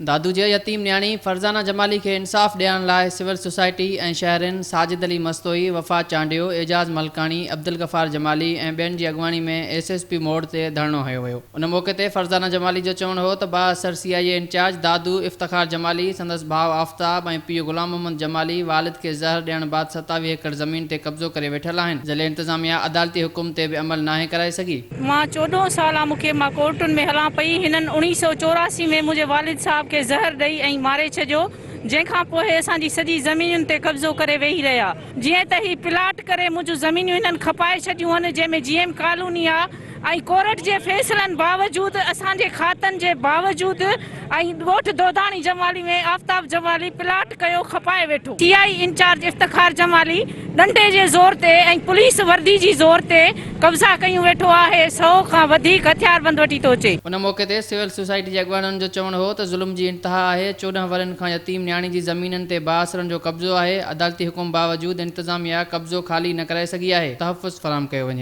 दादू जे यतीम न्याणी फरज़ाना जमाली के इंसाफ़ ॾियण लाइ सिविल सोसाइटी ऐं शहरिन साजिद अली मस्तोई, वफ़ा चांडियो, एजाज़ मलकानी, अब्दुल गफ़ार जमाली ऐं ॿियनि जी अॻुवाणी में SSP मोड़ ते धरणो हयो वियो। उन मौक़े ते फरज़ाना जमाली जो चवणु हो त बाअसर CIA इंचार्ज दादू इफ़्तिख़ार जमाली, संदसि भाउ आफ़ताब ऐं पीउ ग़ुलाम मोहम्मद जमाली वालिद खे ज़हर ॾियण बाद 27 एकड़ ज़मीन ते कब्ज़ो करे वेठल आहिनि, जॾहिं इंतिज़ामिया अदालती हुकुम ते बि अमल नाहे कराए सघी। मां 14 साल मां कोर्टुनि में हलां पई। हिननि 1984 में मुंहिंजे वालिद साहब खे ज़हर ॾेई ऐं मारे छॾियो, जंहिंखां पोइ असांजी सॼी ज़मीनुनि ते कब्ज़ो करे वेही रहिया। जीअं त ही प्लाट करे मुंहिंजूं ज़मीनियूं हिननि खपाए छॾियूं आहिनि, जंहिंमें GM कॉलोनी आहे ऐं कोर्ट जे फ़ैसिलनि बावजूदि, असांजे खातनि जे बावजूदि ऐं ॻोठ दोदाणी जमाली में आफ़ताब जमाली प्लाट कयो खपाए वेठो। CI इंचार्ज इफ़्तिख़ार जमाली डंडे जे ज़ोर ते ऐं पुलिस वर्दी जी ज़ोर ते कब्ज़ा कयूं वेठो आहे। 100 खां वधीक हथियारबंद वठी थो अचे। उन मौक़े ते सिविल सोसाइटी जे अॻुवाणनि जो चवणु हो त ज़ुल्म जी इंतिहा आहे। 14 वरनि खां यतीम न्याणी जी ज़मीननि ते बाअसरनि जो कब्ज़ो आहे। अदालती हुकुम बावजूदि इंतिज़ामिया कब्ज़ो ख़ाली न कराए सघी आहे। तहफ़्फ़ुज़ फ़राहम कयो वञे।